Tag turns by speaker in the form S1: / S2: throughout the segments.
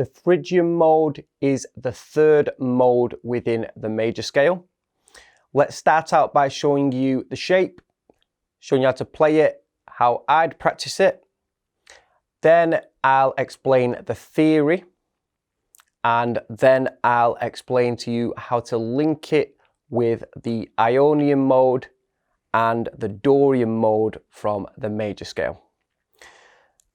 S1: The Phrygian mode is the third mode within the major scale. Let's start out by showing you the shape, showing you how to play it, how I'd practice it. Then I'll explain the theory, and then I'll explain to you how to link it with the Ionian mode and the Dorian mode from the major scale.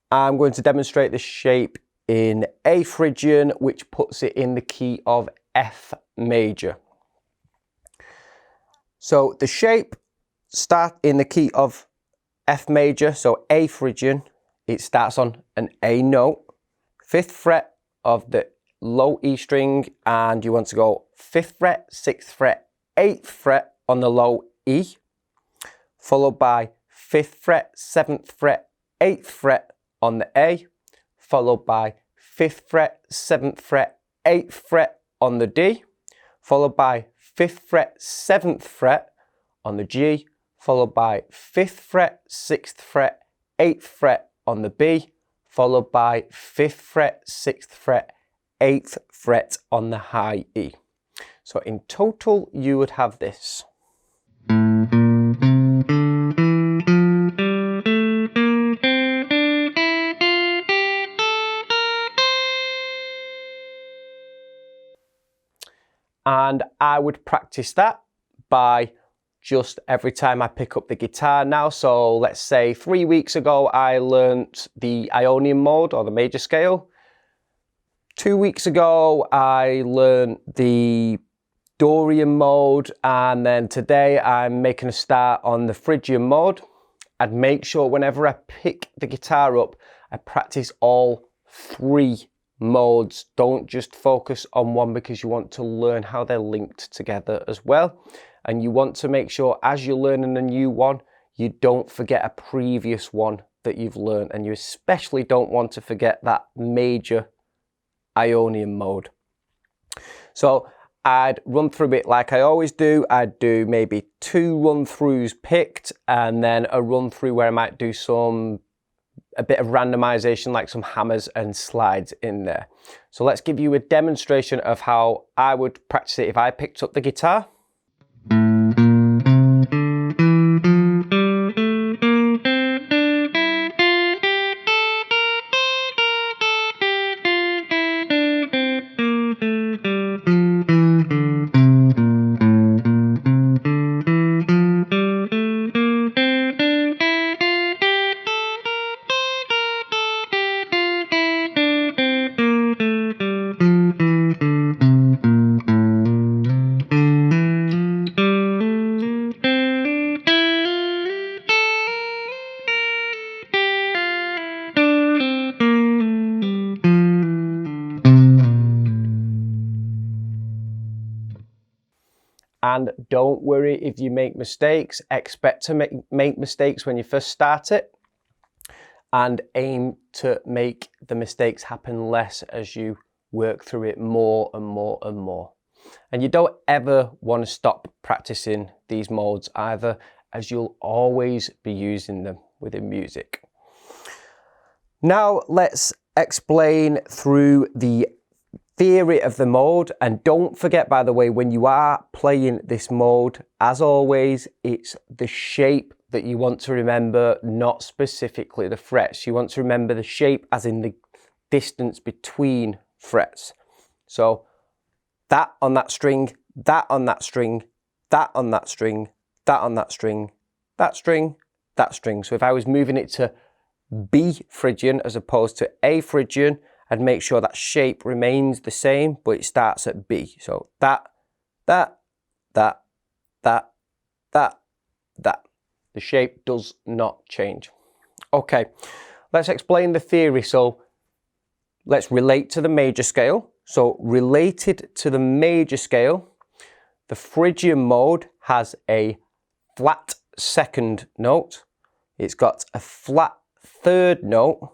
S1: I'm going to demonstrate the shape in A Phrygian, which puts it in the key of F major. So the shape starts in the key of F major, so A Phrygian. It starts on an A note, 5th fret of the low E string, and you want to go 5th fret, 6th fret, 8th fret on the low E, followed by 5th fret, 7th fret, 8th fret on the A, followed by 5th fret, 7th fret, 8th fret on the D, followed by 5th fret, 7th fret on the G, followed by 5th fret, 6th fret, 8th fret on the B, followed by 5th fret, 6th fret, 8th fret on the high E. So in total, you would have this. And I would practice that by just every time I pick up the guitar now. So let's say 3 weeks ago, I learnt the Ionian mode or the major scale. 2 weeks ago, I learnt the Dorian mode. And then today I'm making a start on the Phrygian mode. I'd make sure whenever I pick the guitar up, I practice all 3 modes. Don't just focus on one, because you want to learn how they're linked together as well. And you want to make sure as you're learning a new one, you don't forget a previous one that you've learned. And you especially don't want to forget that major Ionian mode. So I'd run through it like I always do. I'd do maybe 2 run-throughs picked, and then a run-through where I might do a bit of randomization, like some hammers and slides in there. So let's give you a demonstration of how I would practice it if I picked up the guitar. And don't worry if you make mistakes. Expect to make mistakes when you first start it, and aim to make the mistakes happen less as you work through it more and more and more. And you don't ever want to stop practicing these modes either, as you'll always be using them within music. Now let's explain through the theory of the mode. And don't forget, by the way, when you are playing this mode, as always, it's the shape that you want to remember, not specifically the frets. You want to remember the shape as in the distance between frets. So that on that string, that on that string, that on that string, that on that string, that string, that string. So if I was moving it to B Phrygian as opposed to A Phrygian, I'd make sure that shape remains the same, but it starts at B. So that. The shape does not change. Okay, let's explain the theory. So let's relate to the major scale. So related to the major scale, the Phrygian mode has a flat 2nd note. It's got a flat 3rd note.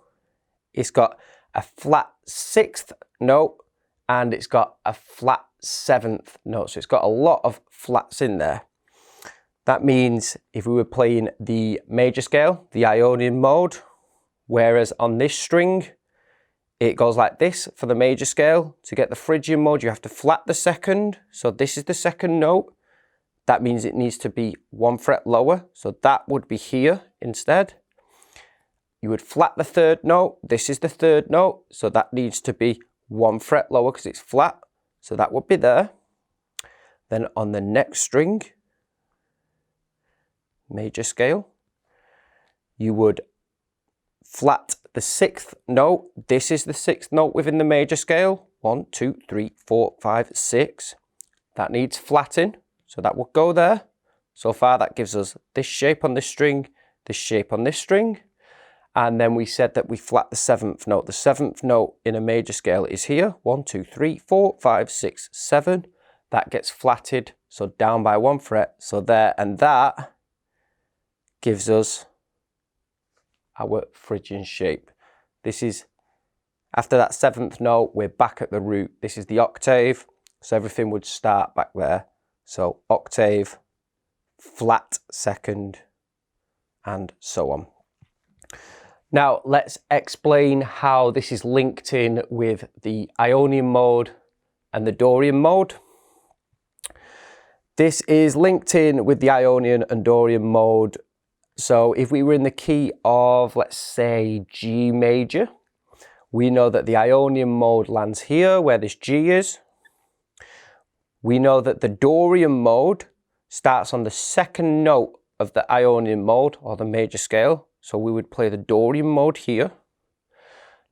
S1: It's got a flat 6th note, and it's got a flat 7th note. So it's got a lot of flats in there. That means if we were playing the major scale, the Ionian mode, whereas on this string, it goes like this for the major scale. To get the Phrygian mode, you have to flat the second. So this is the second note. That means it needs to be 1 fret lower. So that would be here instead. You would flat the third note. This is the third note. So that needs to be 1 fret lower because it's flat. So that would be there. Then on the next string, major scale, you would flat the 6th note. This is the 6th note within the major scale. 1, 2, 3, 4, 5, 6. That needs flatting. So that would go there. So far that gives us this shape on this string, this shape on this string. And then we said that we flat the 7th note. The 7th note in a major scale is here. 1, 2, 3, 4, 5, 6, 7. That gets flatted, so down by 1 fret. So there, and that gives us our Phrygian shape. This is, after that 7th note, we're back at the root. This is the octave, so everything would start back there. So octave, flat second, and so on. Now let's explain how this is linked in with the Ionian mode and the Dorian mode. This is linked in with the Ionian and Dorian mode. So if we were in the key of, let's say, G major, we know that the Ionian mode lands here where this G is. We know that the Dorian mode starts on the second note of the Ionian mode or the major scale. So we would play the Dorian mode here.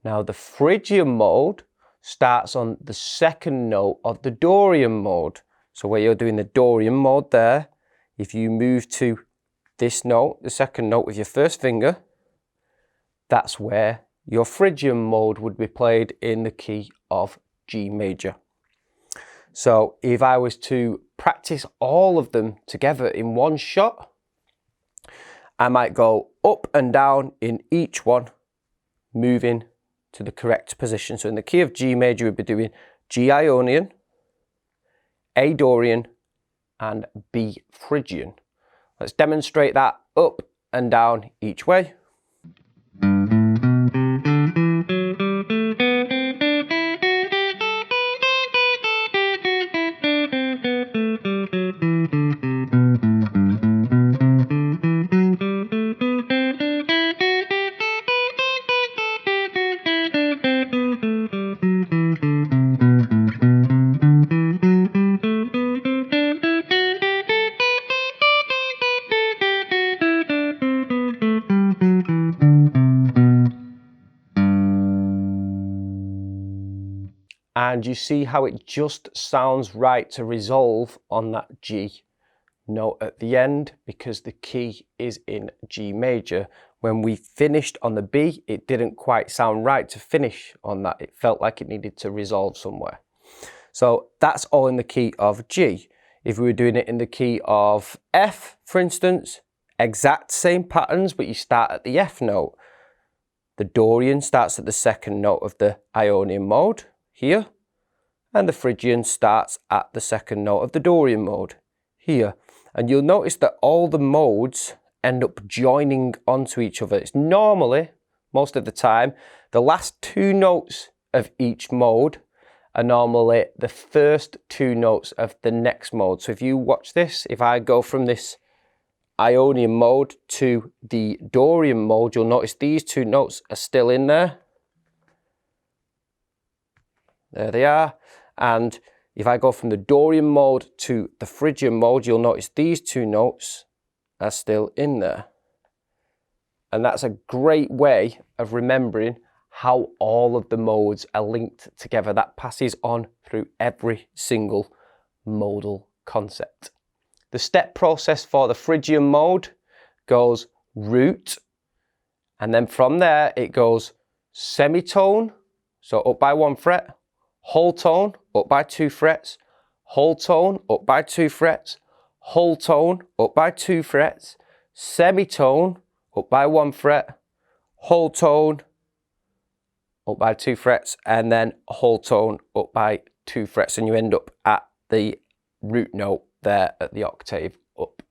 S1: Now the Phrygian mode starts on the second note of the Dorian mode. So where you're doing the Dorian mode there, if you move to this note, the second note with your first finger, that's where your Phrygian mode would be played in the key of G major. So if I was to practice all of them together in one shot, I might go up and down in each one, moving to the correct position. So in the key of G major, we'd be doing G Ionian, A Dorian, and B Phrygian. Let's demonstrate that up and down each way. And you see how it just sounds right to resolve on that G note at the end because the key is in G major. When we finished on the B, it didn't quite sound right to finish on that. It felt like it needed to resolve somewhere. So that's all in the key of G. If we were doing it in the key of F, for instance, exact same patterns, but you start at the F note. The Dorian starts at the second note of the Ionian mode here, and the Phrygian starts at the second note of the Dorian mode here. And you'll notice that all the modes end up joining onto each other. It's normally, most of the time, the last two notes of each mode are normally the first two notes of the next mode. So if you watch this, if I go from this Ionian mode to the Dorian mode, you'll notice these two notes are still in there. There they are. And if I go from the Dorian mode to the Phrygian mode, you'll notice these two notes are still in there. And that's a great way of remembering how all of the modes are linked together. That passes on through every single modal concept. The step process for the Phrygian mode goes root, and then from there it goes semitone, so up by 1 fret, whole tone, up by 2 frets, whole tone, up by 2 frets, whole tone, up by 2 frets, semitone, up by 1 fret, whole tone, up by 2 frets, and then whole tone, up by 2 frets, and you end up at the root note there at the octave up.